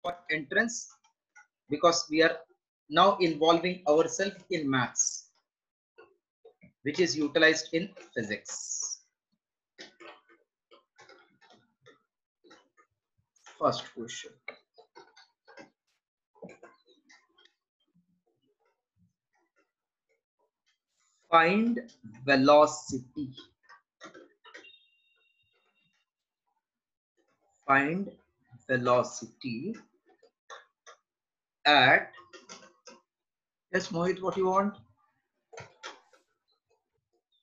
for entrance because we are now involving ourselves in maths, which is utilized in physics. First question. Find velocity. Find velocity at, yes Mohit, what you want?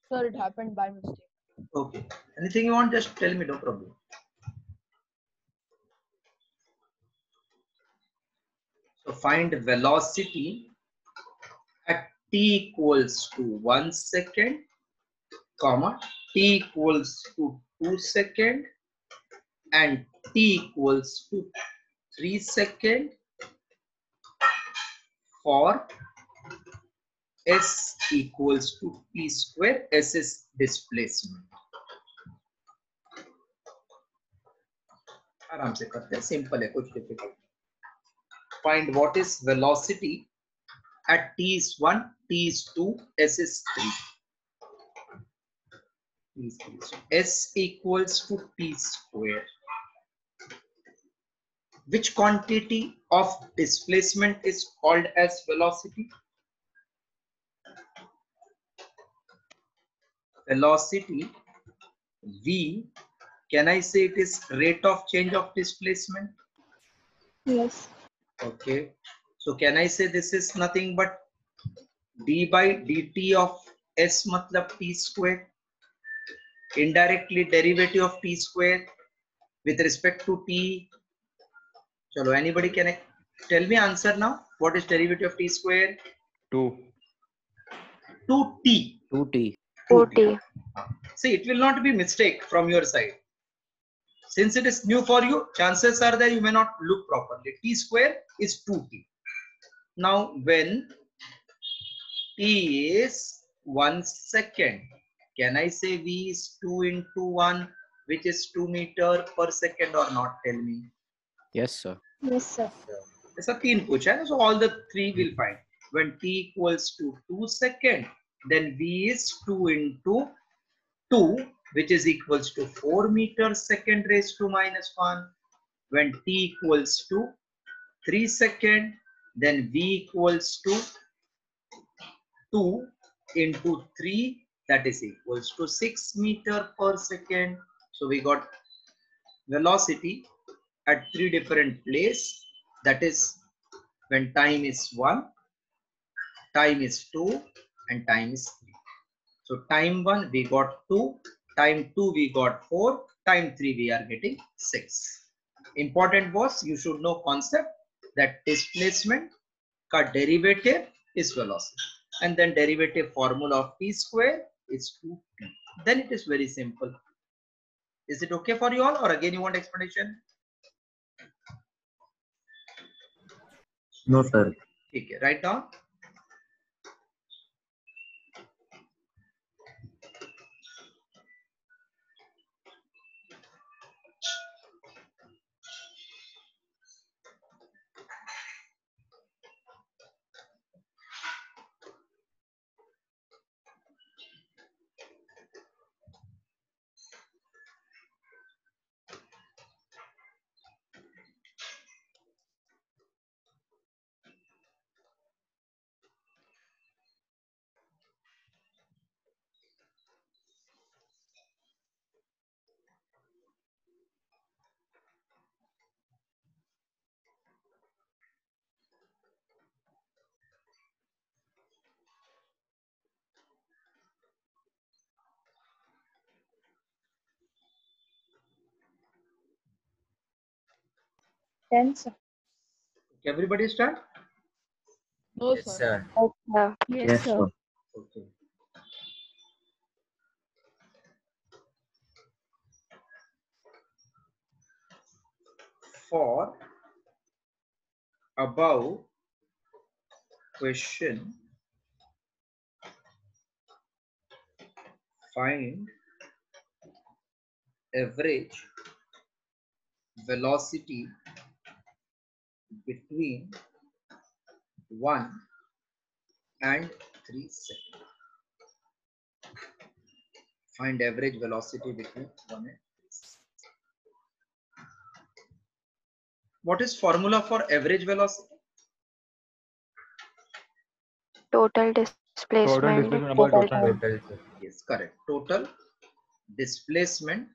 Sir, it happened by mistake. Okay, anything you want, just tell me, no problem. So find velocity at t equals to 1 second, comma, t equals to 2 second and t equals to 3 second for s equals to t square. S is displacement. आराम से करते हैं, simple है, कुछ difficult. Find what is velocity at t is 1, t is 2, s is 3. So s equals to t square. Which quantity of displacement is called as velocity? Velocity v, can I say it is rate of change of displacement? Yes. Okay, so can I say this is nothing but d by dt of s matlab t square, indirectly derivative of t square with respect to t. Chalo, anybody can tell me answer now? What is derivative of t square? 2. 2t. 2t. 2t. See, it will not be mistake from your side. Since it is new for you, chances are that you may not look properly. T square is 2t. Now, when t is 1 second, can I say v is 2 into 1, which is 2 meter per second or not? Tell me. Yes, sir. Yes, sir. ऐसा 3 पूछा है, so all the 3 will find. When t equals to 2 second, then v is 2 into 2, which is equals to 4 meters second raised to minus 1. When t equals to 3 second, then v equals to 2 into 3, that is equals to 6 meter per second. So we got velocity at 3 different places. That is when time is 1, time is 2, and time is 3. So time 1 we got 2, time 2 we got 4, time 3 we are getting 6. Important was you should know concept that displacement ka derivative is velocity, and then derivative formula of t square is 2t. Then it is very simple. Is it okay for you all, or again you want explanation? No, sir. Okay, write down. Ten, sir. Everybody start. No, Yes, sir. sir. Okay. Yes, sir. Okay. For above question, find average velocity between 1 and 3 seconds. Find average velocity between 1 and 3 seconds. What is formula for average velocity? Total displacement. Total Total time. time. Total, sir. Yes, correct. Total displacement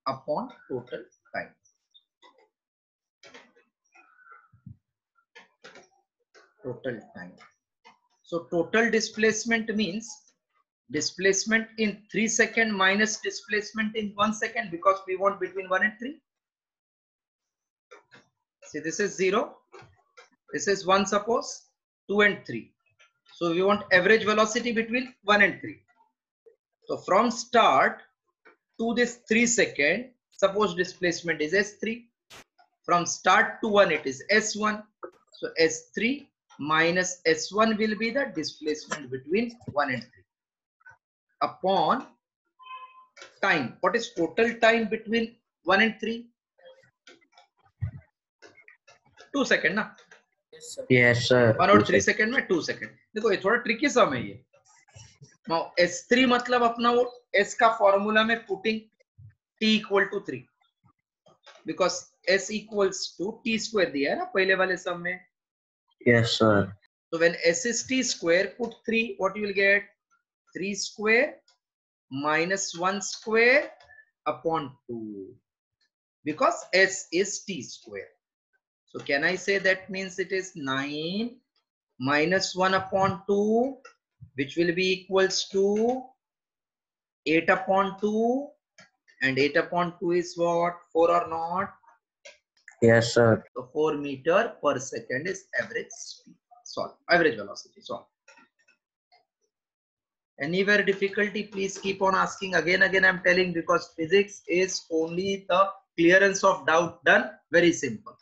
upon total time. Total time. So total displacement means displacement in 3 seconds minus displacement in 1 second, because we want between 1 and 3. See, this is 0. This is 1, suppose 2 and 3. So we want average velocity between 1 and 3. So from start to this 3 second, suppose displacement is S3. From start to 1, it is S1. So S3 minus S1 will be the displacement between 1 and 3 upon time. What is total time between 1 and 3? 2 second ना, Yes, sir. 1 और 3 second में 2 second. देखो ये थोड़ा tricky सम है ये. Now S3 मतलब अपना वो S का फॉर्मूला में putting T equal to 3, because S equals to T square दिया है ना पहले वाले सम में. Yes, sir. So when S is T square, put 3, what you will get? 3 square minus 1 square upon 2, because S is T square. So can I say that means it is 9 minus 1 upon 2, which will be equals to 8 upon 2, and 8 upon 2 is what? 4 or not? Yes, sir. So 4 meter per second is average speed. Solve. Average velocity. Solve. Anywhere difficulty, please keep on asking. Again, I'm telling, because physics is only the clearance of doubt done. Very simple.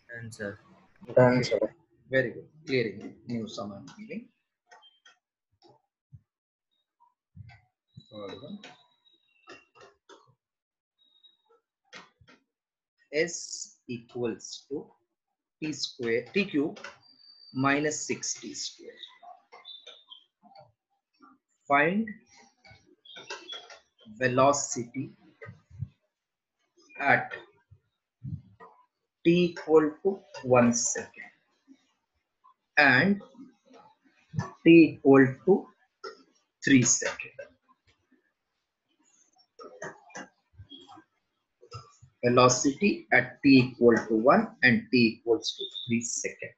Done, sir. Done, sir. Very good. Clearing. New sum I'm giving. Third one. S equals to T square, T cube minus 6T square. Find velocity at T equal to 1 second and T equal to 3 seconds. Velocity at T equal to 1 and T equals to 3 seconds.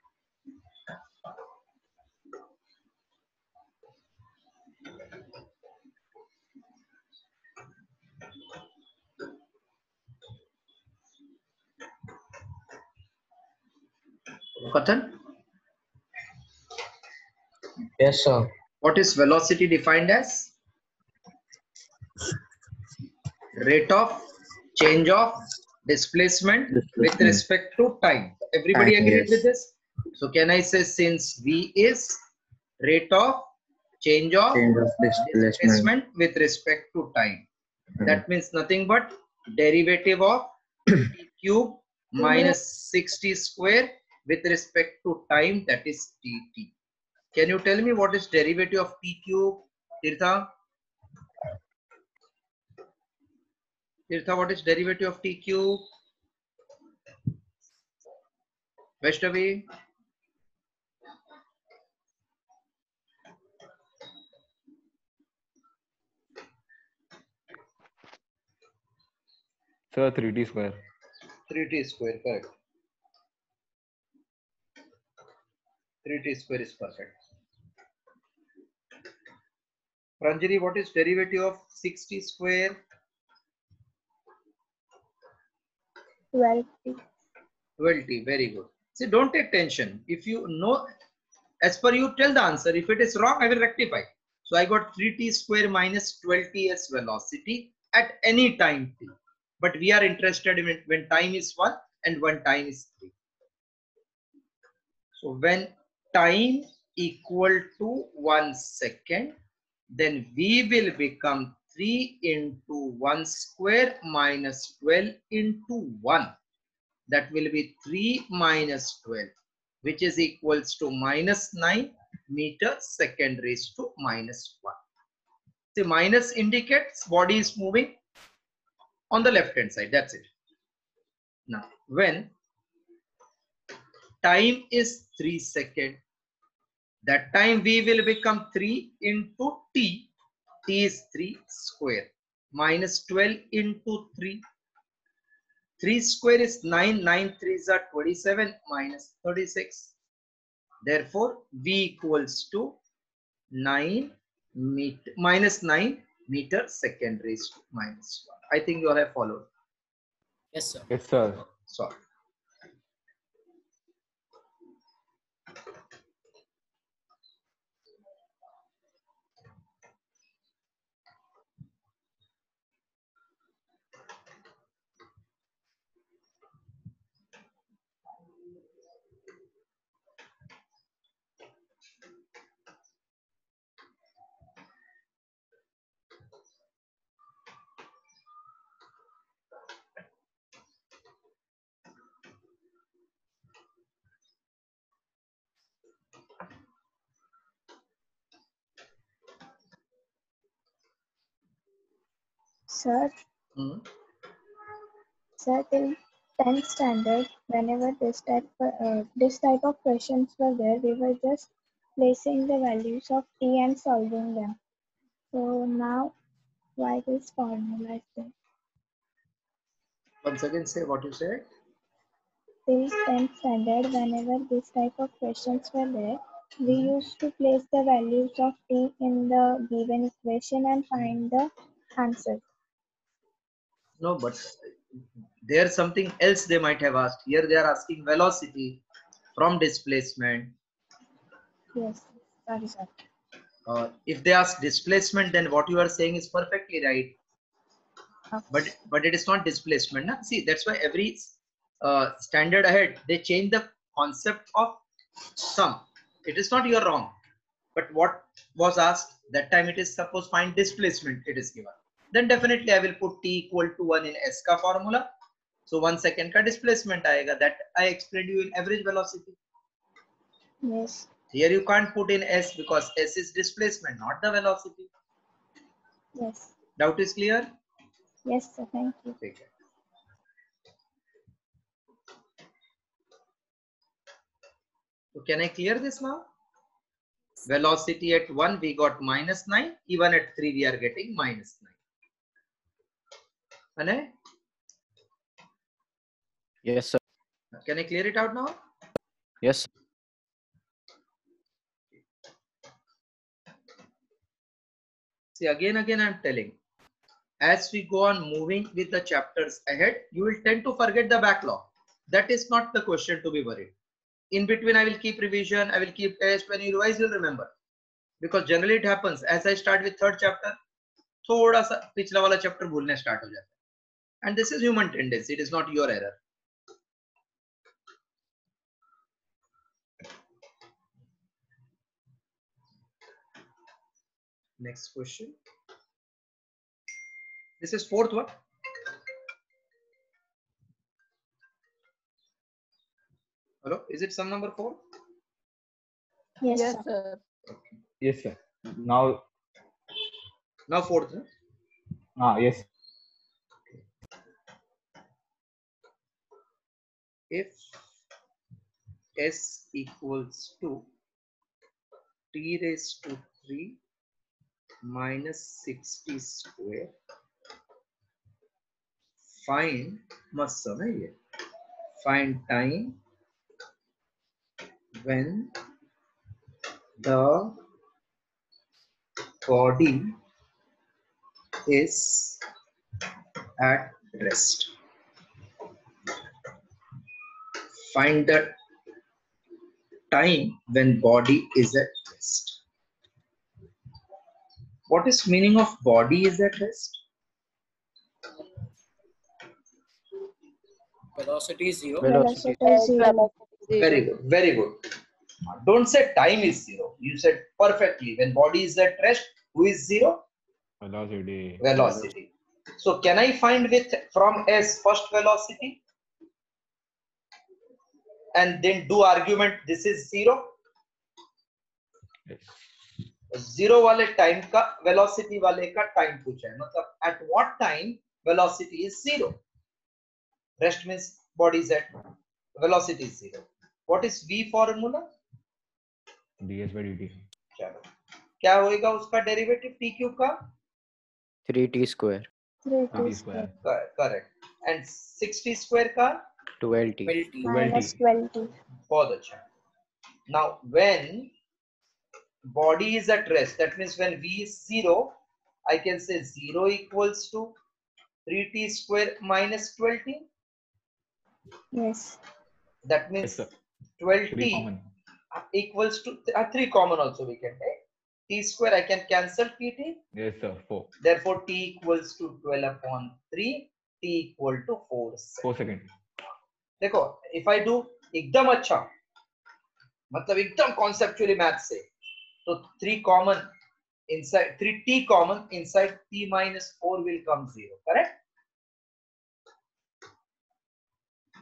Cotton? Yes, sir. What is velocity defined as? Rate of change of displacement with Displacement. respect to time. Everybody Time, agreed yes. with this? So can I say, since V is rate of change of Change of displacement. displacement with respect to time, that means nothing but derivative of T cube minus 6T square with respect to time, that is dt. Can you tell me what is derivative of T cube, Tirtha? Tirtha, what is derivative of T cube? Vaishnavi? Sir, 3T square. 3T square, correct. 3T square is perfect. Pranjali, what is derivative of 60 square? 12t. 12t. Very good. See, don't take tension. If you know, as per you, tell the answer. If it is wrong, I will rectify. So I got 3t square minus 12t as velocity at any time t. But we are interested in when time is 1 and when time is 3. So when time equal to 1 second, then v will become 3 into 1 square minus 12 into 1. That will be 3 minus 12, which is equals to minus 9 meter second raised to minus 1. The minus indicates body is moving on the left hand side. That's it. Now, when time is 3 seconds, that time v will become 3 into t. T is 3 square minus 12 into 3. 3 square is 9. 9 3s are 27 minus 36. Therefore, v equals to 9 meter minus 9 meter second raised to minus 1. I think you all have followed. Yes, sir. Yes, sir. Sorry. Sir, Hmm. sir, till 10th standard, whenever this type of questions were there, we were just placing the values of t and solving them. So now, why this formula is there? Once again, say what you said. Till 10th standard, whenever this type of questions were there, we used to place the values of t in the given equation and find the answer. No, but there's something else they might have asked. Here they are asking velocity from displacement. Yes, sorry, sir. If they ask displacement, then what you are saying is perfectly right. Okay. But it is not displacement. Na? See, that's why every standard ahead they change the concept of sum. It is not you're wrong. But what was asked that time, it is suppose find displacement. It is given. Then definitely I will put t equal to 1 in s ka formula. So 1 second ka displacement aayega. That I explained you in average velocity. Yes. Here you can't put in s because s is displacement, not the velocity. Yes. Doubt is clear? Yes, sir. Thank you. Okay. So can I clear this now? Velocity at 1 we got minus 9. Even at 3 we are getting minus 9. Anay? Yes, sir. Can I clear it out now? Yes. See, again I'm telling. As we go on moving with the chapters ahead, you will tend to forget the backlog. That is not the question to be worried. In between, I will keep revision, I will keep test. When you revise, you'll remember. Because generally it happens, as I start with third chapter, थोड़ा सा पिछला वाला chapter भूलने start हो जाता है. And this is human tendency, it is not your error. Next question. This is fourth one. Hello, is it sum number 4? Yes, Yes, sir. sir. Yes, sir. Now, Now fourth. yes. If s equals to t raised to 3 minus 60 square, find must समय find time when the body is at rest. Find the time when body is at rest. What is meaning of body is at rest? Velocity is 0. Velocity is 0. Very good, very good. Don't say time is 0. You said perfectly. When body is at rest, who is 0? Velocity. Velocity. So can I find with from S first velocity and then do argument this is 0? Yes. 0 वाले time का velocity वाले का time पूछा है, मतलब at what time velocity is 0? Rest means body is at velocity is 0. What is V formula? ds by dt. चलो क्या होएगा उसका डेरिवेटिव t क्यूब का? 3t square. 3t dt square. square. Correct. And 60 square का? 12t. Minus 12t. बहुत अच्छा. Now when body is at rest, that means when V is 0, I can say 0 equals to 3t square minus 12t. Yes. That Yes, means sir. 12t 3 common. equals to 3 common also we can take. T square I can cancel pt. Yes, sir. 4. Therefore t equals to 12 upon 3. T equal to 4 seconds. 4 seconds. देखो if I do एकदम अच्छा, मतलब एकदम conceptually math से, तो 3 common inside 3t common inside t minus 4 will come 0. Correct?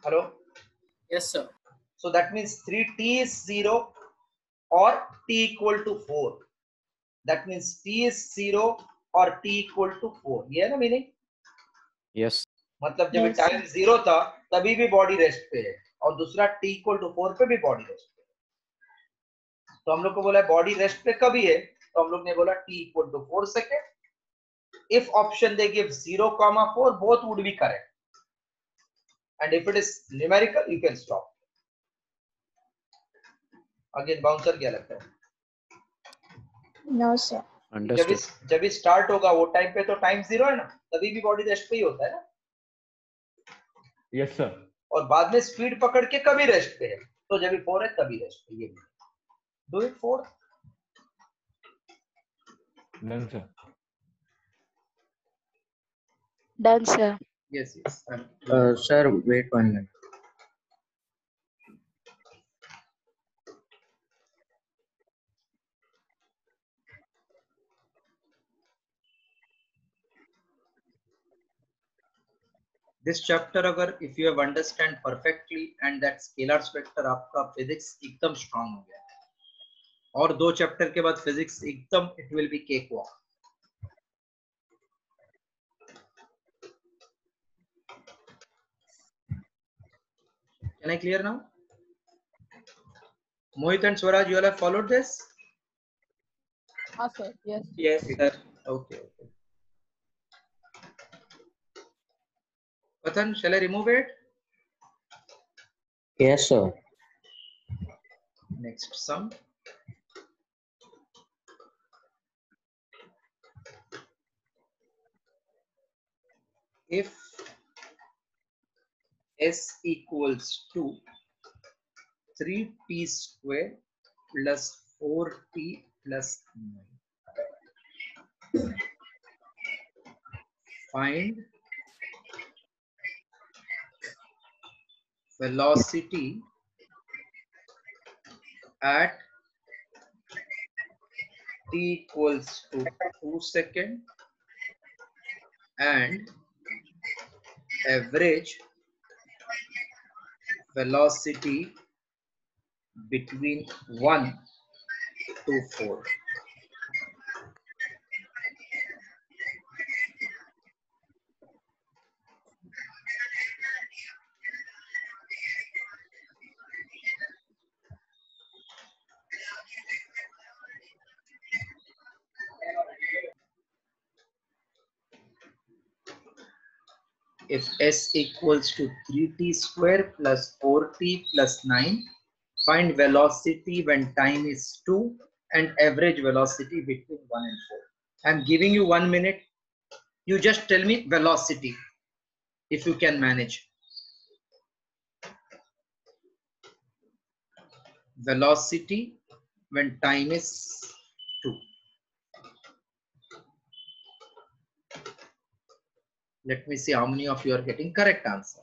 Hello. Yes, sir. So that means 3t is 0 or t equal to 4. That means t is 0 or t equal to 4. ये है ना meaning? Yes. मतलब जब Yes, time 0 था तभी भी body rest पे है और दूसरा t इक्वल टू 4 पे भी बॉडी रेस्ट पे है. तो हम लोग को बोला बॉडी रेस्ट पे कभी है, तो हम लोग ने बोला t equal to 4 second. If option they give 0, 4, both would be correct. And if it is numerical, you can stop. Again bouncer क्या लगता है? No, sir. जब भी स्टार्ट होगा वो टाइम पे तो टाइम 0 है ना, तभी भी बॉडी रेस्ट पे ही होता है ना. Yes, sir. और बाद में स्पीड पकड़ के कभी रेस्ट पे है, तो जब भी 4 है तभी रेस्ट पे. ये do it 4. Done, sir. Done, sir. Yes, yes. Sir, wait 1 minute. This chapter अगर if you have understand perfectly and that scalar vector आपका physics एकदम strong हो गया है. और 2 चैप्टर के बाद physics एकदम it will be cakewalk. Can I clear now? Mohit and Swaraj, you all have followed this? Sir. Yes. Yes, sir. Okay. Pathan, shall I remove it? Yes, sir. Next sum. If S equals to 3t square plus 4t plus 9. Find velocity at t equals to 2 seconds and average velocity between 1 to 4. If S equals to 3t square plus 4t plus 9, find velocity when time is 2 and average velocity between 1 and 4. I'm giving you 1 minute. You just tell me velocity if you can manage. Velocity when time is 2. Let me see how many of you are getting correct answer.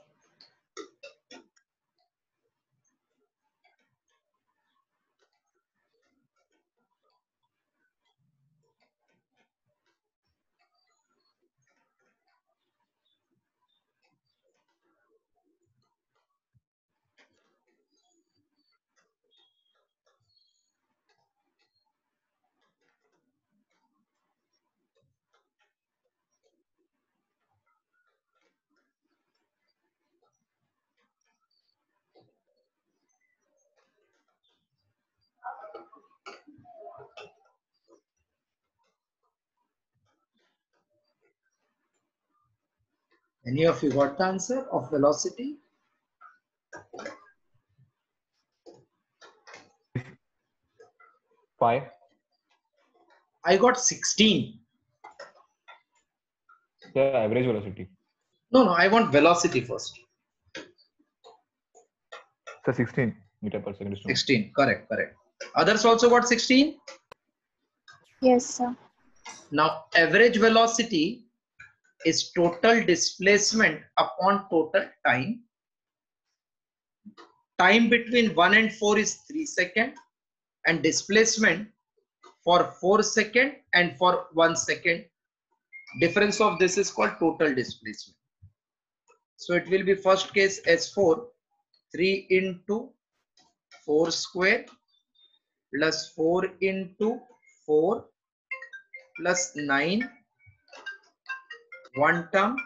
Any of you got the answer of velocity? Five. I got 16. The average velocity. No, I want velocity first. So 16 meter per second. 16, correct. Others also got 16. Yes, sir. Now, average velocity is total displacement upon total time. Time between 1 and 4 is 3 seconds, and displacement for 4 seconds and for 1 second. Difference of this is called total displacement. So it will be first case S4, 3 into 4 square plus 4 into 4 plus 9, one term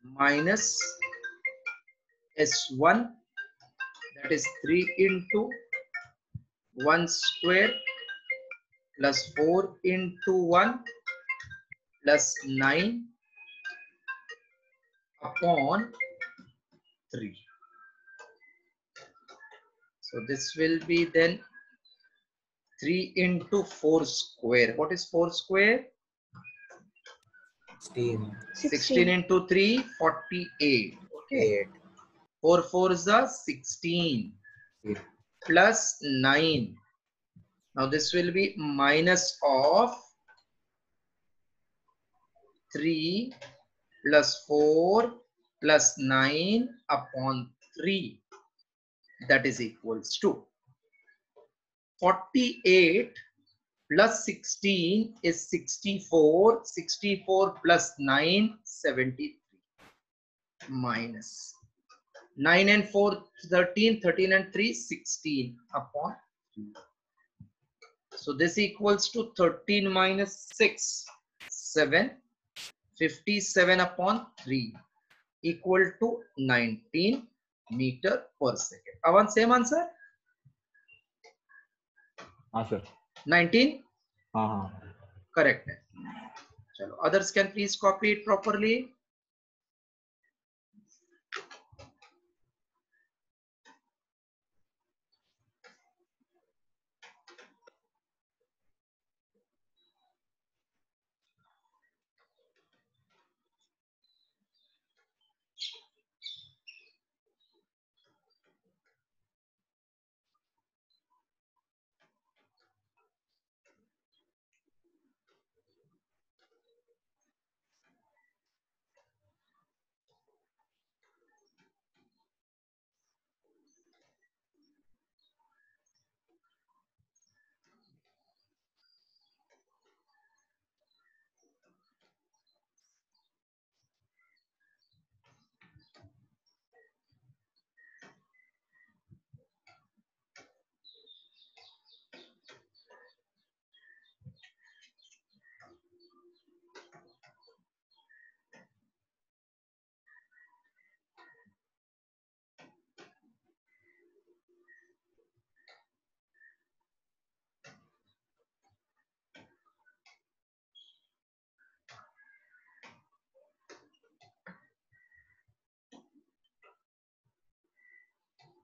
minus S1, that is 3 into 1 square plus 4 into 1 plus 9 upon 3. So this will be then 3 into 4 square. What is 4 square? 16. 16 into 3, 48. Okay. 4 4s are 16 plus 9. Now this will be minus of 3 plus 4 plus 9 upon 3. That is equals to 48 plus 16 is 64. 64 plus 9, 73. Minus 9 and 4, 13. 13 and 3, 16 upon 3. So this equals to 13 minus 6, 7. 57 upon 3 equal to 19 meter per second. Avan, same answer? Sir. 19? Correct. Chalo. Others can please copy it properly.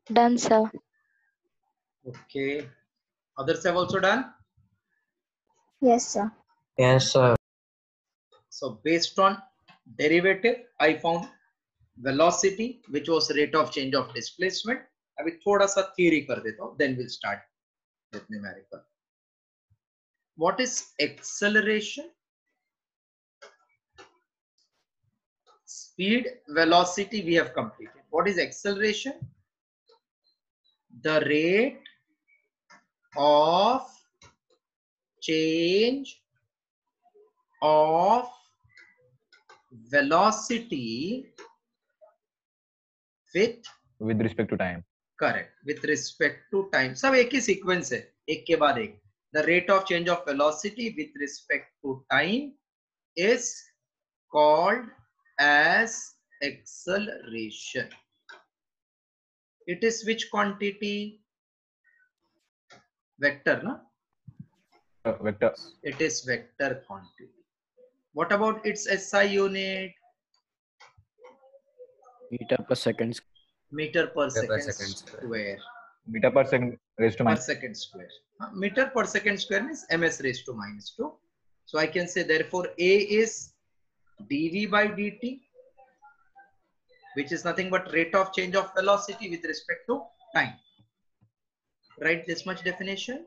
Done, sir. Okay. Others have also done? Yes, sir. Yes, sir. So based on derivative, I found velocity, which was rate of change of displacement. अभी थोड़ा सा theory कर देता हूँ, then we'll start with numerical. What is acceleration? Speed, velocity we have completed. What is acceleration? The rate of change of velocity with respect to time. Correct. With respect to time. सब एक ही sequence है, एक के बाद एक. The rate of change of velocity with respect to time is called as acceleration. It is which quantity? Vector, no? Vector. It is vector quantity. What about its SI unit? Meter per second. Meter per second square. Meter per second raised to Per minus. second square. Meter per second square means ms raised to minus 2. So I can say therefore A is dv by dt, which is nothing but rate of change of velocity with respect to time. Write this much definition.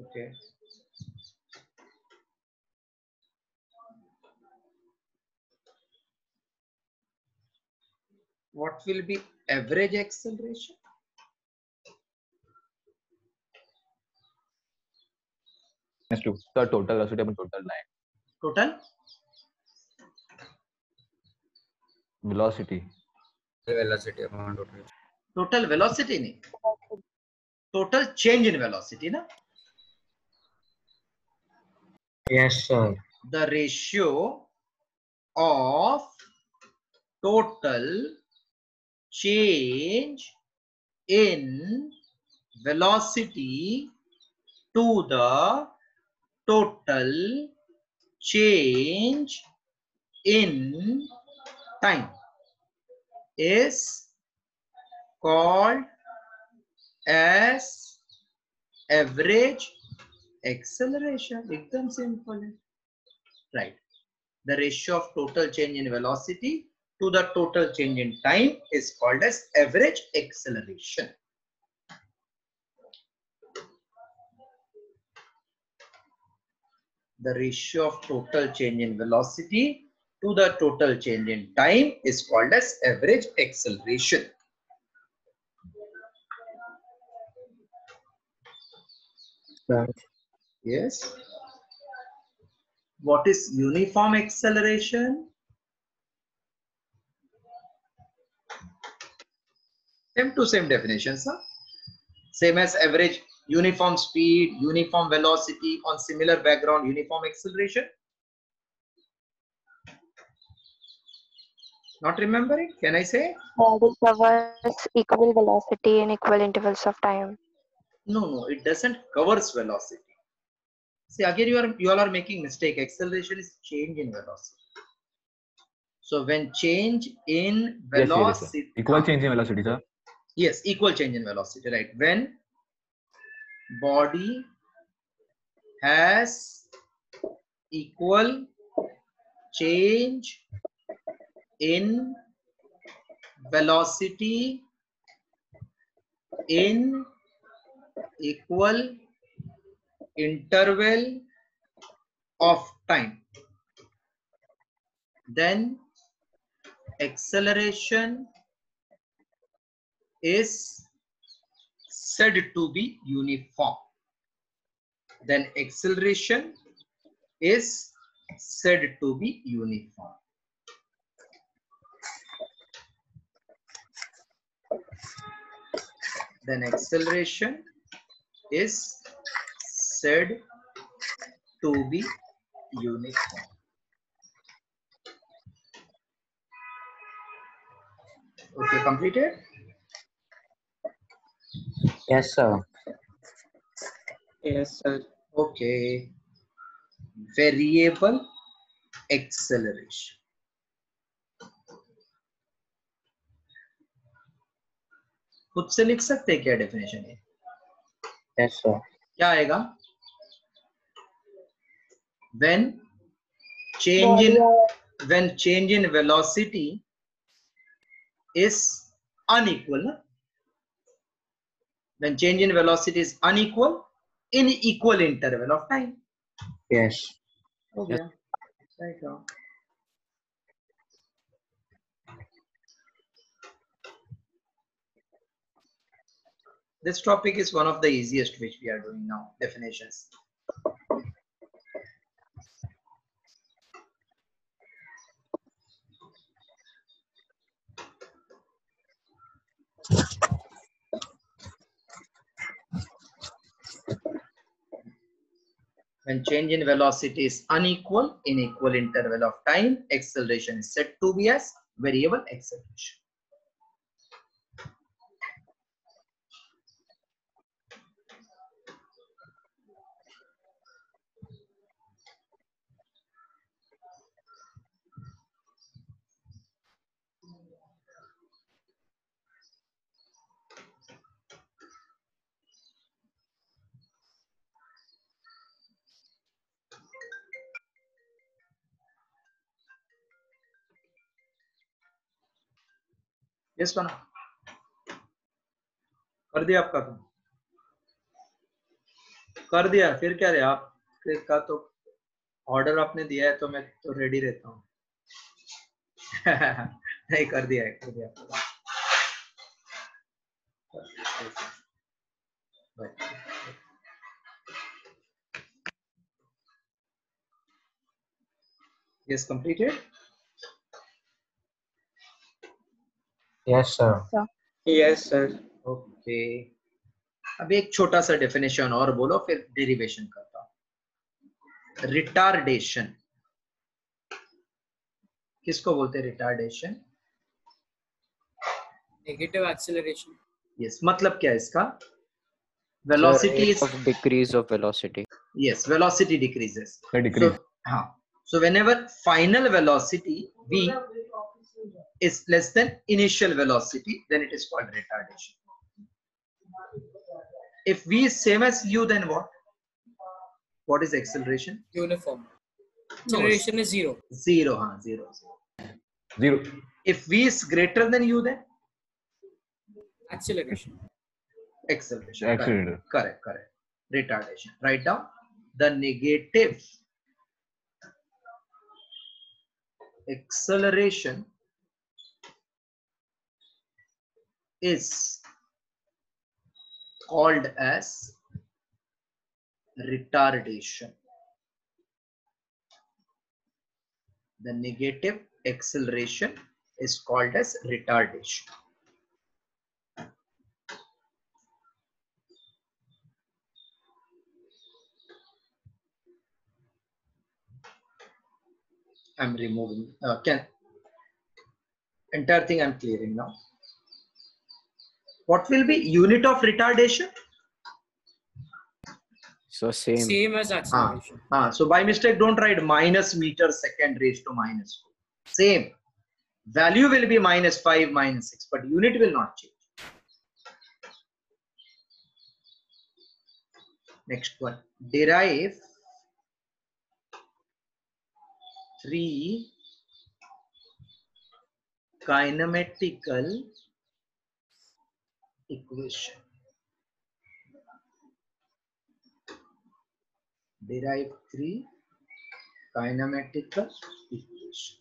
Okay. What will be average acceleration? Minus 2. The total velocity upon total line. Total? Velocity. Velocity upon total. Total velocity नहीं. Total change in velocity, na? Yes, sir. The ratio of total change in velocity to the total change in time is called as average acceleration. एकदम simple है. Right. The ratio of total change in velocity to the total change in time is called as average acceleration. The ratio of total change in velocity to the total change in time is called as average acceleration. Sir. Yes. What is uniform acceleration? Same to same definitions, huh? Same as average uniform speed, uniform velocity on similar background, uniform acceleration. Not remembering? Can I say? Body covers equal velocity in equal intervals of time. No, it doesn't covers velocity. See, again you all are making mistake. Acceleration is change in velocity. So when change in velocity, yes. Equal change in velocity, sir. Yes, equal change in velocity, right? When body has equal change in velocity in equal interval of time, then acceleration is said to be uniform. Then acceleration is said to be uniform. Then acceleration is said to be uniform. Okay, completed? Yes, sir. Yes, sir. Okay. Variable acceleration. खुद से लिख सकते हैं क्या definition है? Yes, sir. क्या आएगा? When change in velocity is unequal. When change in velocity is unequal in equal interval of time. Yes. हो गया. Right now. This topic is one of the easiest which we are doing now, definitions. When change in velocity is unequal in equal interval of time, acceleration is said to be as variable acceleration. Yes, बना कर दिया आपका काम कर दिया फिर क्या रे आप का तो ऑर्डर आपने दिया है तो मैं तो रेडी रहता हूँ नहीं कर दिया है कर दिया Yes, completed. Yes, sir. Yes, sir. Okay. अभी एक छोटा सा डेफिनेशन और बोलो फिर डेरिवेशन करता हूँ. रिटार्डेशन किसको बोलते हैं? Retardation Negative acceleration. यस मतलब क्या है इसका? Velocity is of decrease of velocity. yes velocity decreases. The decrease. So whenever final velocity v is less than initial velocity, then it is called retardation. If v is same as u, then what is acceleration? Uniform. Acceleration is zero. Zero. Zero. If v is greater than u, then Acceleration. acceleration. Accelerator. Correct. Retardation. Write down the negative acceleration is called as retardation. The negative acceleration is called as retardation. I'm removing entire thing I'm clearing now. What will be unit of retardation? So same as acceleration. So by mistake don't write minus meter second raised to minus 2. Same value will be -5, -6, but unit will not change. Next one, derive 3 kinematical equation. Derive 3 kinematical equation.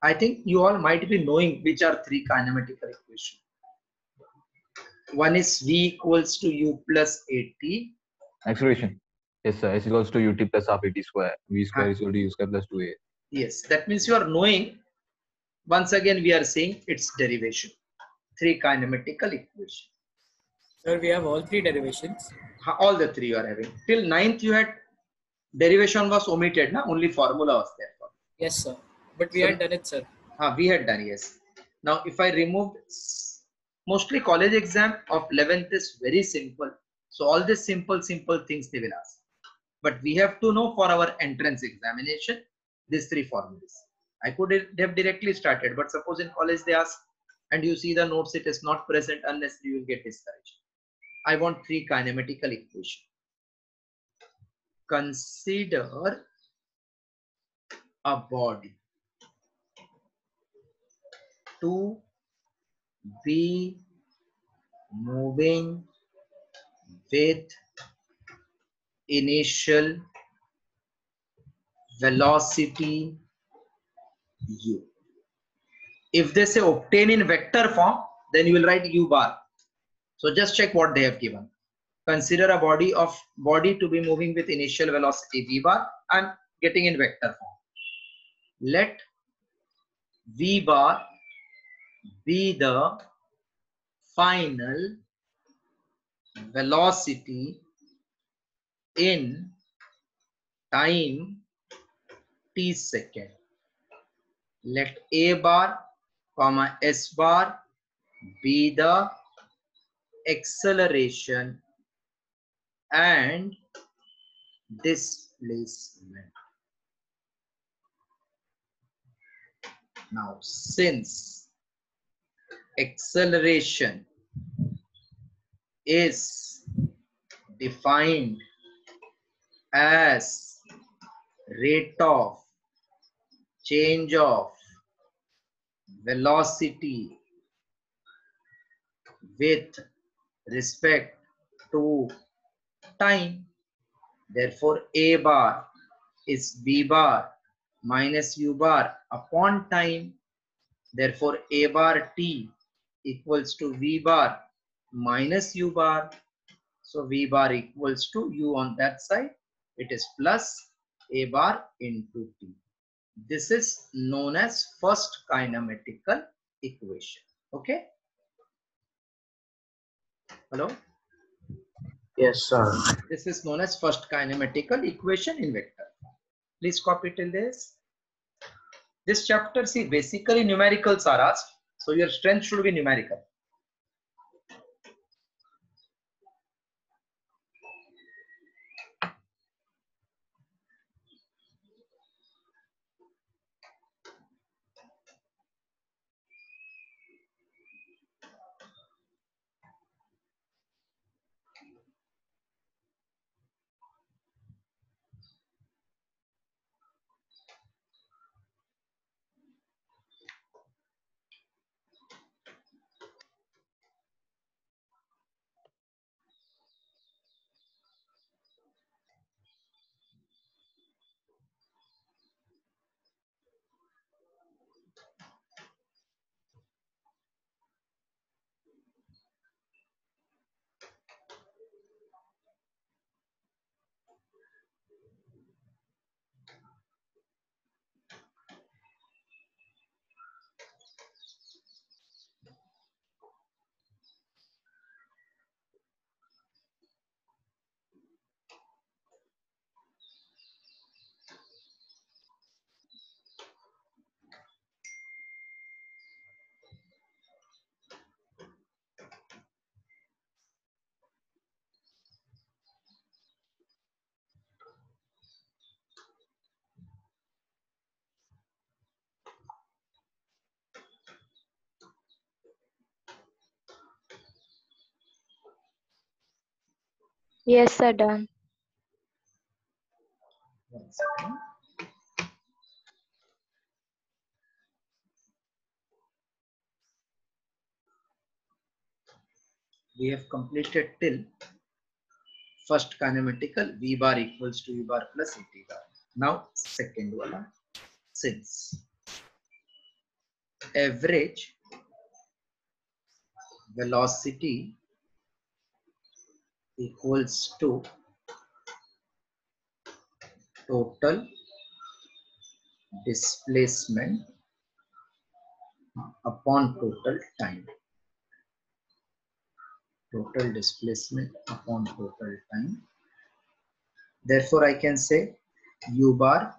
I think you all might be knowing which are three kinematical equations. One is V equals to U plus AT. Acceleration. Yes, sir. S equals to ut plus half at square. V square is equal to u square plus 2a. Yes, that means you are knowing. Once again, we are saying its derivation. Three kinematical equations. Sir, we have all three derivations. All the three you are having. Till 9th, you had derivation was omitted, na? Only formula was there. Yes, sir. But we had done it, sir. We had done, yes. Now, if I remove, mostly college exam of 11th is very simple. So all these simple things they will ask. But we have to know for our entrance examination, these three formulas. I could have directly started, but suppose in college they ask, and you see the notes, it is not present unless you will get discouraged. I want three kinematical equations. Consider a body to be moving with initial velocity u. If they say obtain in vector form, then you will write u bar. So just check what they have given. Consider a body to be moving with initial velocity v bar. I'm getting in vector form. Let v bar be the final velocity in time t second. Let a bar comma s bar be the acceleration and displacement. Now, since acceleration is defined as rate of change of velocity with respect to time, therefore a bar is v bar minus u bar upon time, therefore a bar t equals to v bar minus u bar. So v bar equals to u on that side, it is plus a bar into t. This is known as first kinematical equation. Okay. Hello. Yes, sir. This is known as first kinematical equation in vector. Please copy till this. This chapter, see, basically numericals are asked. So your strength should be numerical. Yes, sir, done. One second. We have completed till first kinematical v bar equals to u bar plus at bar. Now second one, since average velocity equals to total displacement upon total time. Total displacement upon total time. Therefore, I can say u bar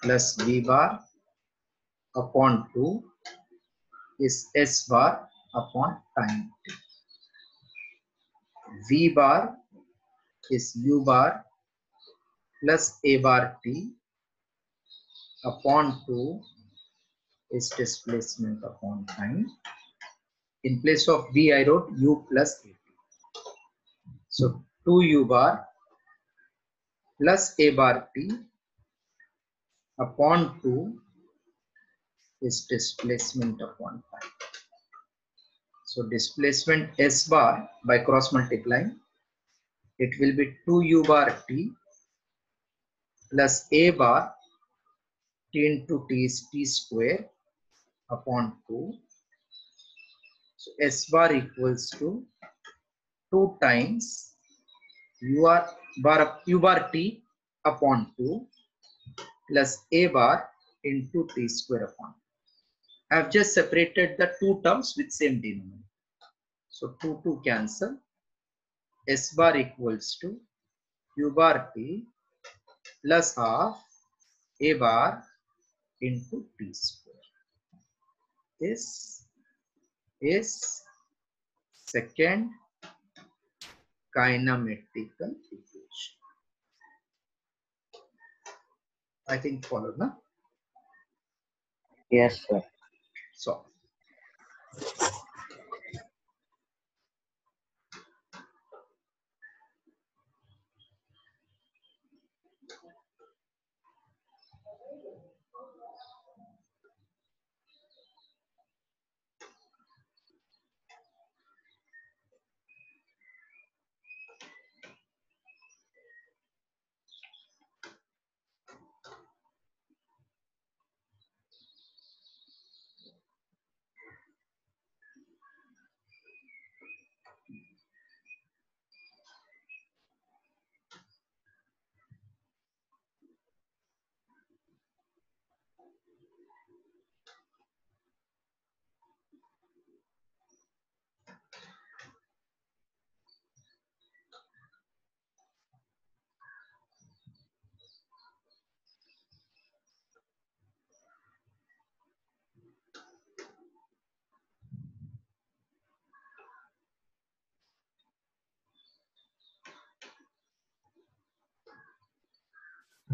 plus v bar upon 2 is s bar upon time t. V bar is u bar plus a bar t upon 2 is displacement upon time. In place of v, I wrote u plus a t. So 2u bar plus a bar t upon 2 is displacement upon time. So displacement s bar by cross multiplying, it will be 2u bar t plus a bar t into t is t square upon 2. So s bar equals to 2 times u bar t upon 2 plus a bar into t square upon 2. I have just separated the two terms with same denominator. So 2 cancel. S bar equals to u bar t plus half a bar into t square. This is second kinematical equation. I think followed, na? Yes, sir. So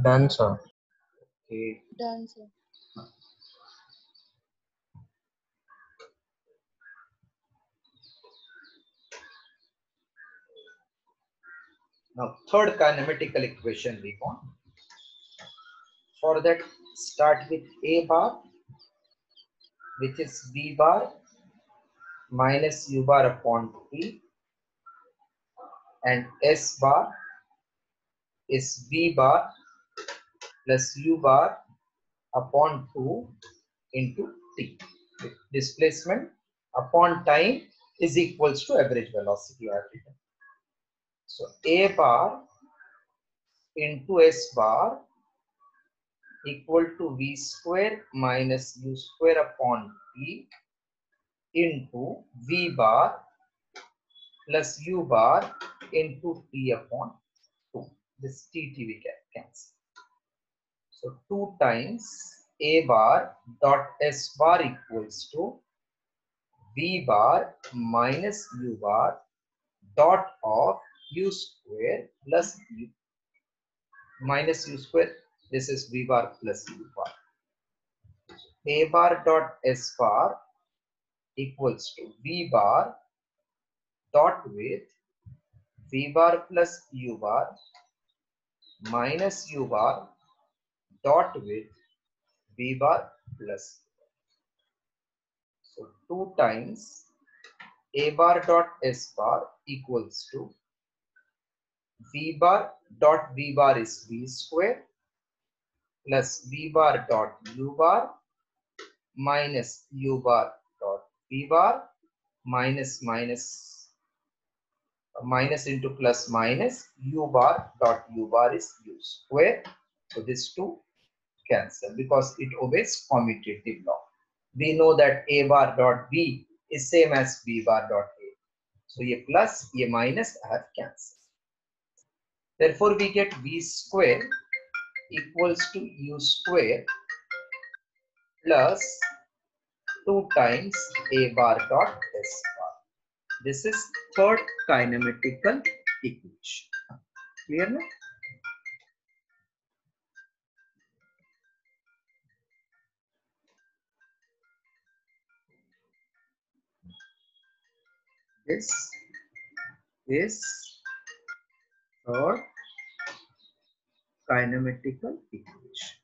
Done, sir. okay. Done, sir. Now third kinematical equation we want. For that, start with a bar, which is v bar minus u bar upon t, and s bar is v bar plus u bar upon 2 into t. Displacement upon time is equals to average velocity I have written. So a bar into s bar equal to v square minus u square upon t into v bar plus u bar into t upon 2. This t we can cancel. So 2 times a bar dot s bar equals to v bar minus u bar dot of u square plus u minus u square. This is v bar plus u bar. A bar dot s bar equals to v bar dot with v bar plus u bar minus u bar dot with v bar plus. So 2 times a bar dot s bar equals to v bar dot v bar is v square plus v bar dot u bar minus u bar dot v bar minus into plus minus u bar dot u bar is u square. So this two cancel because it obeys commutative law. We know that a bar dot b is same as b bar dot a. So ye plus ye minus have cancelled. Therefore we get v square equals to u square plus 2 times a bar dot s bar. This is third kinematical equation. Clear now? This is third kinematical equation.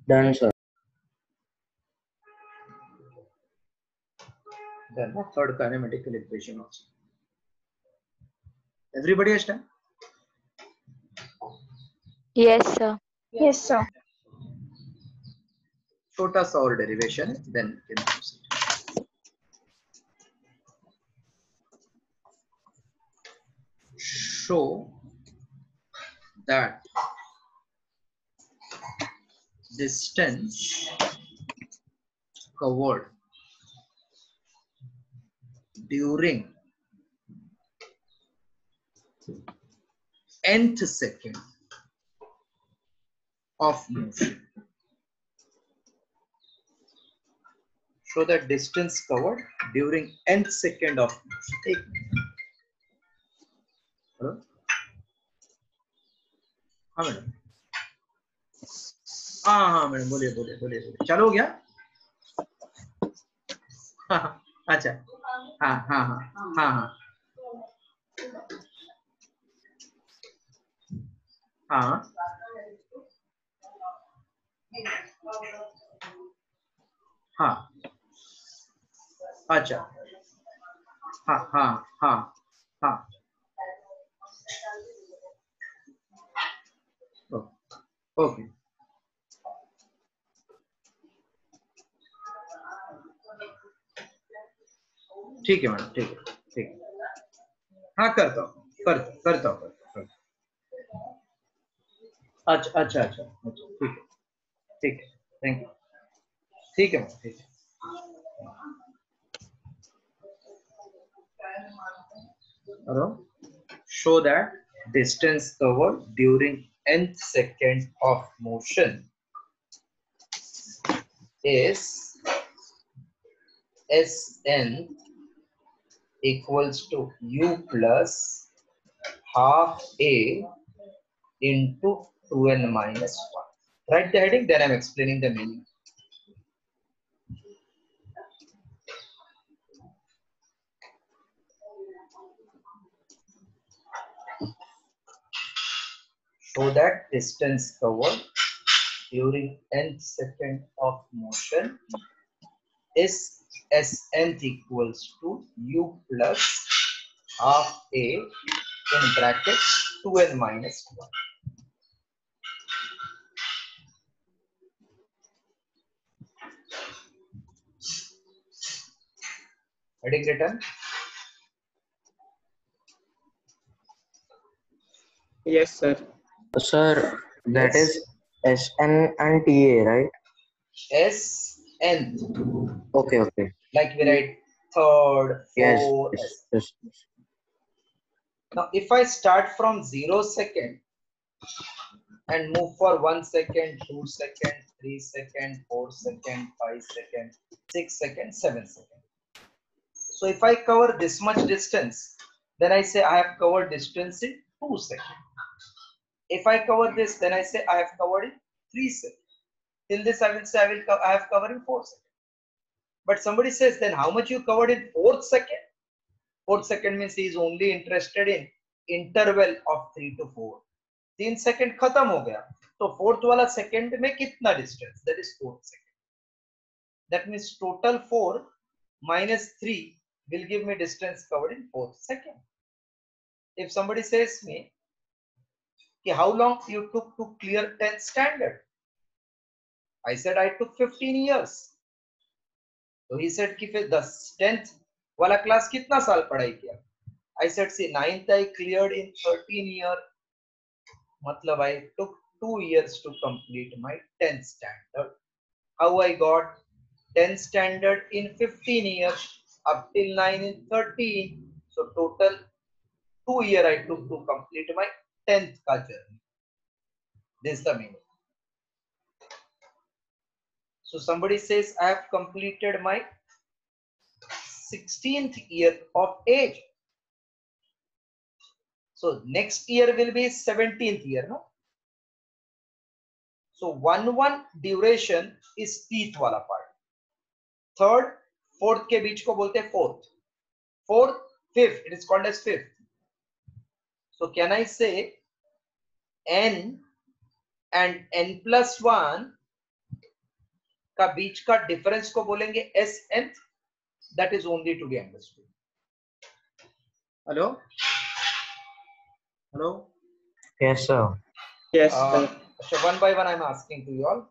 Done, sir. Then the third kinematical equation also. Everybody has done? Yes, sir. Yes, sir. छोटा सा और derivation है, then we can proceed. Show that distance covered during nth second of motion. Show that distance covered during nth second of motion. एक minute. Hello? हाँ madam. हाँ madam बोलिए. चालू हो गया? हाँ अच्छा. हाँ. हाँ अच्छा. हाँ. ओके. ठीक है मैडम, ठीक है. हाँ करता हूँ. अच्छा. ठीक है. Thank you. ठीक है मैडम, ठीक है. Hello? Show that distance covered during nth second of motion is Sn equals to u plus half a into 2n minus 1. Write the heading, then I'm explaining the meaning. Show that distance covered during nth second of motion is Snth equals to u plus half a in bracket 2n minus 1. Heading written? Yes, sir. Sir, that Yes. is SN and TA, right? Snth. Okay, okay. Like we write third, Yes, fourth. yes, yes. Now, if I start from 0 second and move for 1 second, 2 second, 3 second, 4 second, 5 second, 6 second, 7 second. So if I cover this much distance, then I say I have covered distance in 2 seconds. If I cover this, then I say I have covered in 3 seconds. Till this I will say I have covered in 4 seconds. But somebody says, then how much you covered in 4th second? 4th second means he is only interested in interval of 3 to 4. 3 second खत्म हो गया, तो 4th वाला second में कितना distance? That is 4th second. That means total 4 minus 3 will give me distance covered in 4th second. If somebody says me, how long you took to clear 10th standard? I said I took 15 years. So he said कि फिर 10th वाला class कितना साल पढ़ाई किया? I said see 9th I cleared in 13 years. मतलब I took 2 years to complete my 10th standard. How I got 10th standard in 15 years, up till 9 in 13. So total 2 years I took to complete my 10th ka journey. This is the meaning. So somebody says I have completed my 16th year of age. So next year will be 17th year, no? So 1 duration is teeth wala part. Third, fourth के बीच को बोलते हैं fourth. Fourth, fifth, it is called as fifth. So can I say n and n plus 1 का बीच का difference को बोलेंगे Snth? That is only to be understood. Hello? Hello? Yes, sir. Yes, sir. So one by one I'm asking to you all.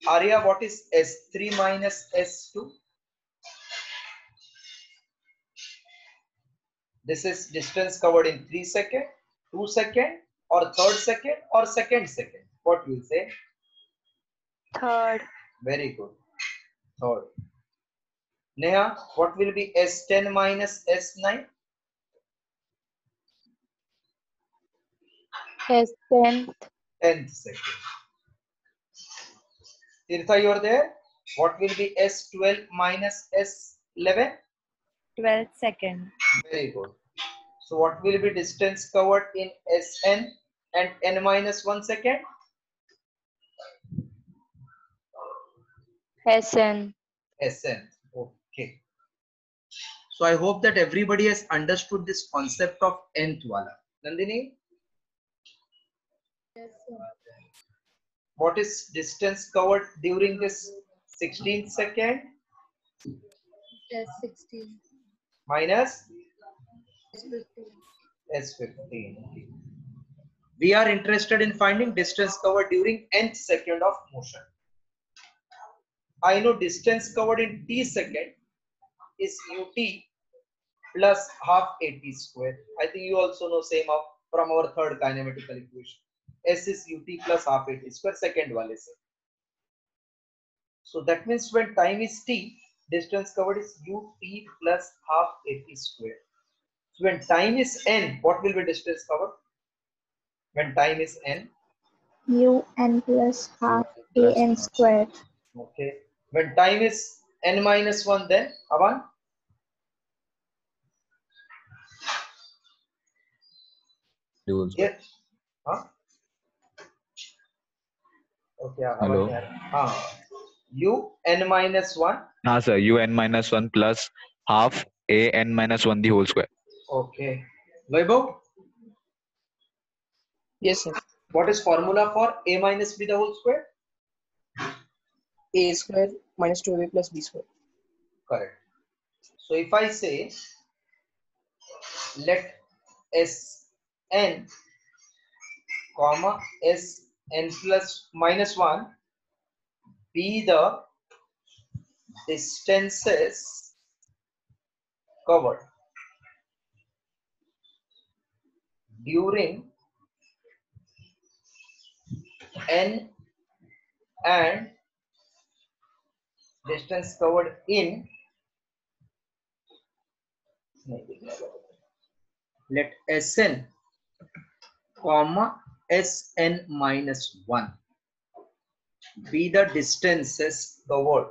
Arya, what is S3 minus S2? This is distance covered in 3 seconds, 2 seconds, or 3rd second, or 2nd second. What will say? Third. Very good. Third. Neha, what will be S10 minus S9? S10th. 10th second. Tirtha, you are there. What will be S12 minus S11? 12th second. Very good. So what will be distance covered in Sn and n minus 1 second? SN. Sn. Okay. So I hope that everybody has understood this concept of nth wala. Nandini? Yes, sir. What is distance covered during this 16th second? S16. Minus S15. S15. We are interested in finding distance covered during nth second of motion. I know distance covered in t second is ut plus half at square. I think you also know same of from our third kinematical equation. S is ut plus half at square, second wale se. So that means when time is t, distance covered is ut plus half at square. So when time is n, what will be distance covered? When time is n? UN plus half AN squared. Okay. When time is n minus 1, then Avan? Dual square. हाँ okay आवाज Hello. नहीं आ रहा हाँ un minus 1 हाँ sir, un minus 1 plus half a n minus 1 the whole square. okay Vaibhav Yes, sir. what is formula for a minus b the whole square A square minus 2ab plus b square. correct so if I say let Sn comma Sn plus minus 1 be the distances covered during n and distance covered in let Sn comma Sn minus 1 be the distances covered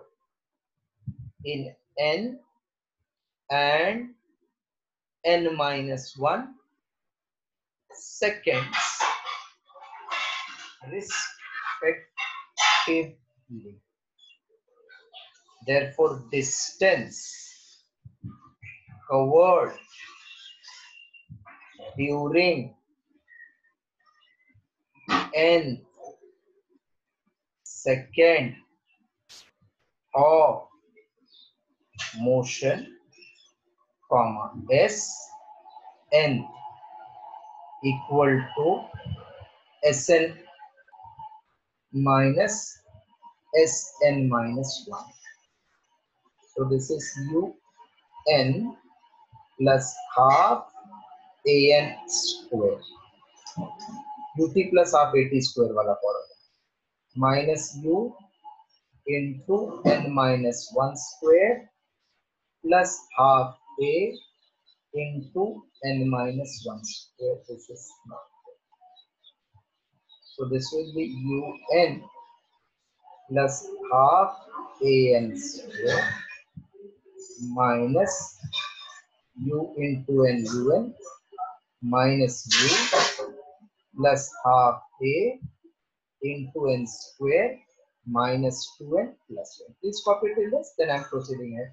in n and n minus 1 seconds respectively. Therefore, distance covered during n second of motion, comma s n equal to Sn minus Sn minus 1. So this is un plus half an square ut plus half at square वाला formula minus u into n minus 1 square plus half a into n minus 1 square. This is not. So this will be un plus half an square minus u into n un minus u plus half a into n square minus 2n plus 1. Please copy till this, then I'm proceeding ahead.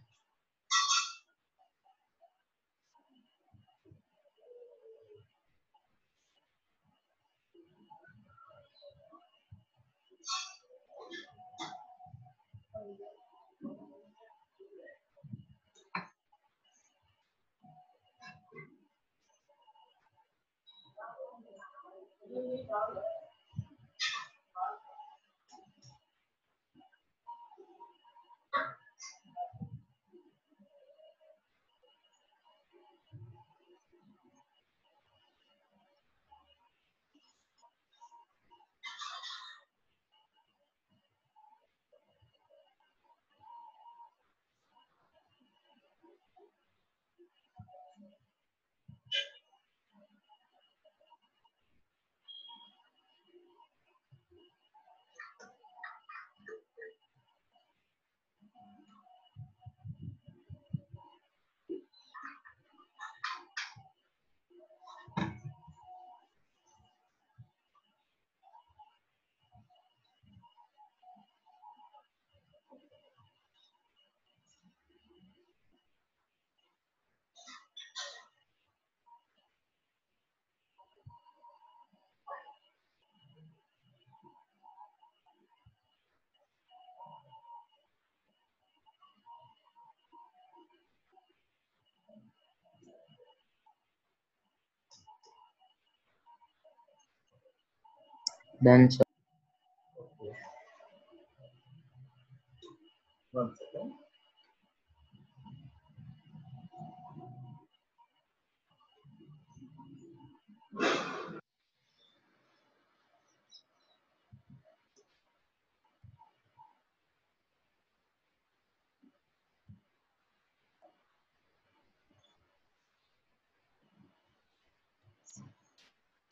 Then sir. Okay. One second.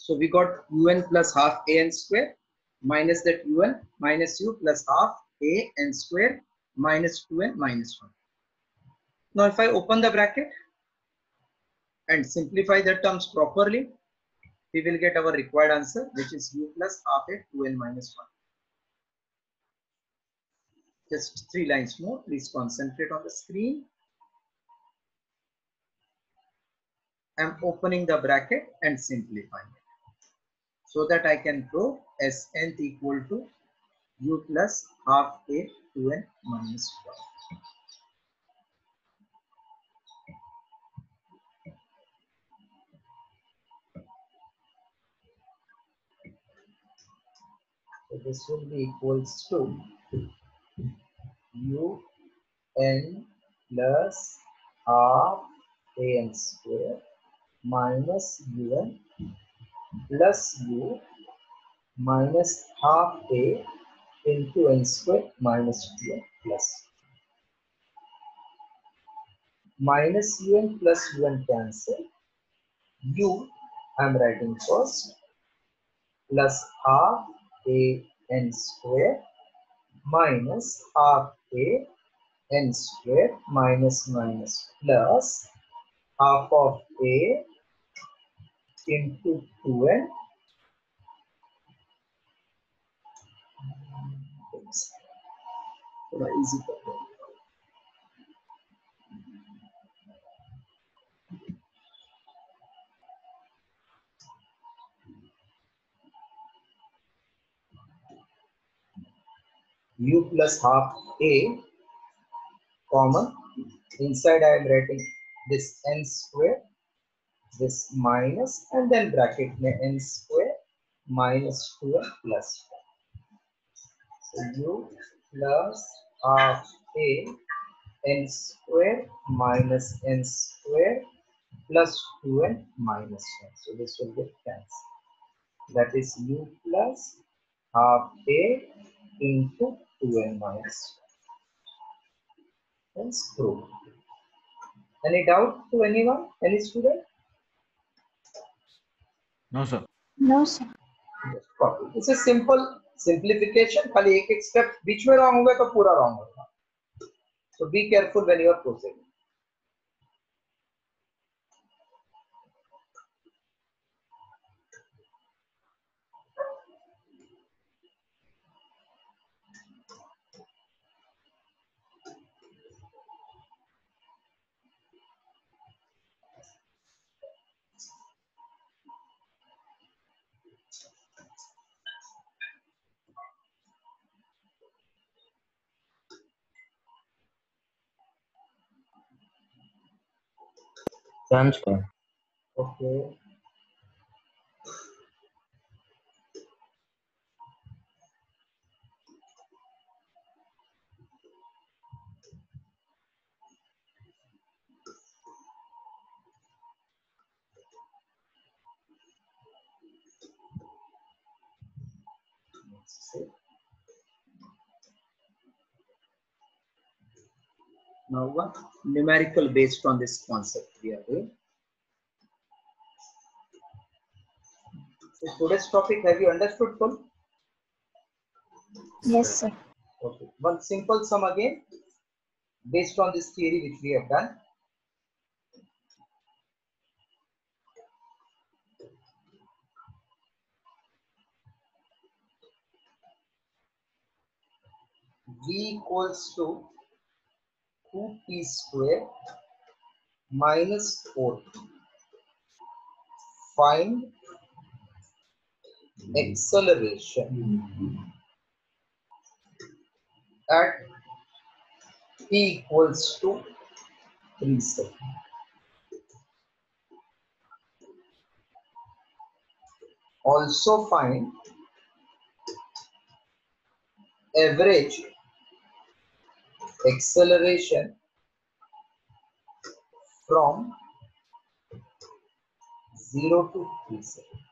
So we got un plus half an square minus that un minus u plus half a n square minus 2n minus 1. Now if I open the bracket and simplify the terms properly, we will get our required answer, which is u plus half a 2n minus 1. Just 3 lines more. Please concentrate on the screen. I'm opening the bracket and simplifying it so that I can prove s nth equal to u plus half a 2n minus 1. So this will be equals to u n plus half a n square minus un plus u minus half a into n square minus 2n plus minus un plus un cancel. U I am writing first plus half a n square minus half a n square minus minus plus half of a into 2n थोड़ा easy कर दो. U plus half a common inside I am writing this n square, this minus, and then bracket में n square minus 2n plus 1. So u plus half a n square minus n square plus 2n minus 1. So this will get cancelled. That is u plus half a into 2n minus 1. Hence proved. Any doubt to anyone? Any student? No, sir. No, sir. Yes, copy. It's a simple simplification. खाली एक एक step बीच में wrong होगा तो पूरा wrong होगा. So be careful when you are proceeding. Done, sir. Okay. Let's see. Now what numerical based on this concept we are doing. So today's topic, have you understood full? Yes, sir. Okay. One simple sum again based on this theory which we have done. V equals to 2p square minus 4. Find acceleration at t equals to 3 seconds. Also find average acceleration from 0 to 3 seconds.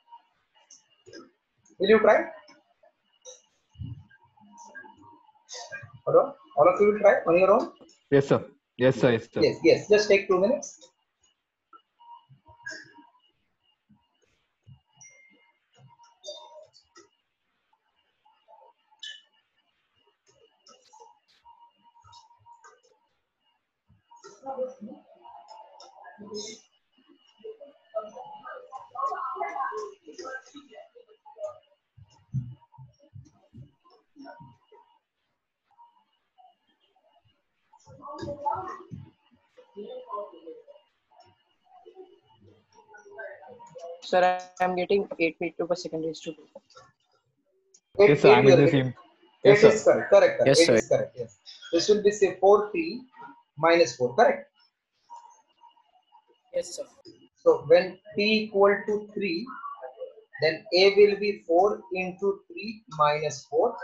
Will you try? Hello? All of you will try on your own? Yes, sir. Yes, sir. Yes, sir. Yes, yes. Just take 2 minutes. Sir, I am getting 8 meter per second raised to 2. Yes, sir. I'm you are getting the getting. same. Yes, 8 sir. is correct. Correct. Yes, 8 sir. is correct. Yes. This will be say 4t minus 4. Correct. Yes, sir. So when t equal to 3, then a will be 4 into 3 minus 4.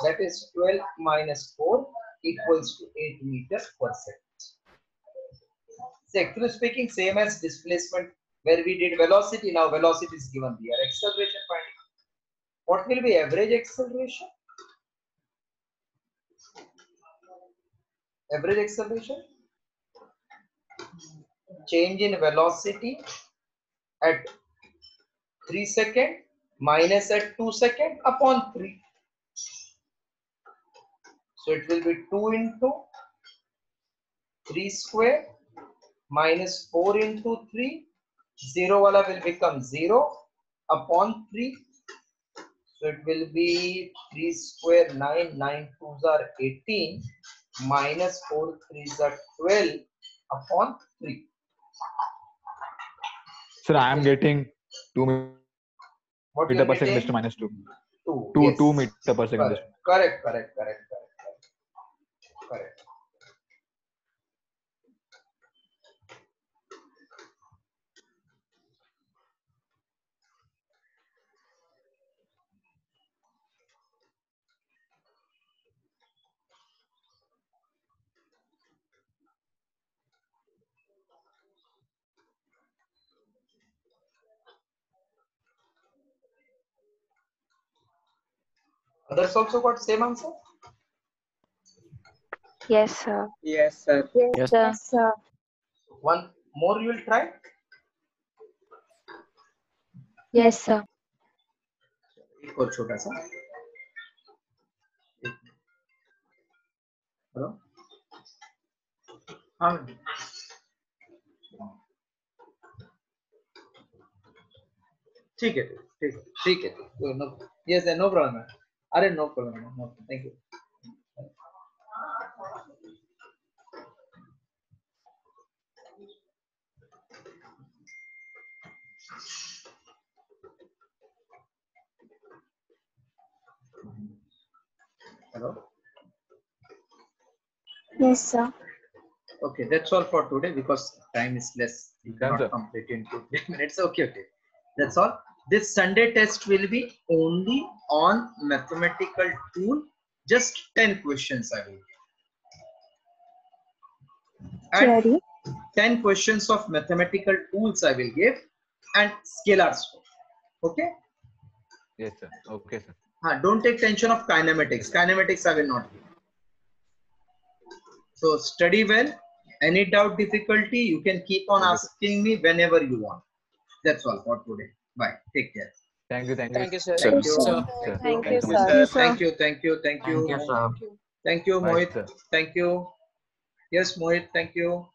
That is 12 minus 4 equals to 8 meters per second. So actually speaking, same as displacement where we did velocity. Now velocity is given here. Acceleration finding. What will be average acceleration? Average acceleration? Change in velocity at 3 second minus at 2 second upon 3. So it will be 2 into 3 square minus 4 into 3. 0 wala will become 0 upon 3. So it will be 3 square 9, 9 2s are 18 minus 4 3s are 12 upon 3. Sir, I am getting 2 What you meter are per second raised to getting? minus 2. 2. 2 Yes. 2 meter per second raised Correct. Correct. Others also got same answer? Yes, sir. Yes, sir. Yes, sir. Yes, sir. One more you will try? Yes, sir. एक और छोटा सा. Hello. हाँ. ठीक है. No. Yes, no problem. अरे no problem. No, thank you. Hello. Yes, sir. Okay, that's all for today because time is less. We Done, cannot sir. complete in 2 minutes. Okay. That's all. This Sunday test will be only on mathematical tool. Just 10 questions I will give. And Theory. 10 questions of mathematical tools I will give and scalars. Okay? Yes, sir. Okay, sir. Don't take tension of kinematics. Kinematics I will not give. So study well. Any doubt, difficulty, you can keep on Okay, sir. asking me whenever you want. That's all for today. Bye. Take care. Thank you. Thank you, sir. Thank you. Sir. Sir. Thank Thank you, you so much, sir. sir. Thank you. Thank you. Thank you, sir. Thank you, Bye, Mohit. sir. Thank you. Yes, Mohit. Thank you.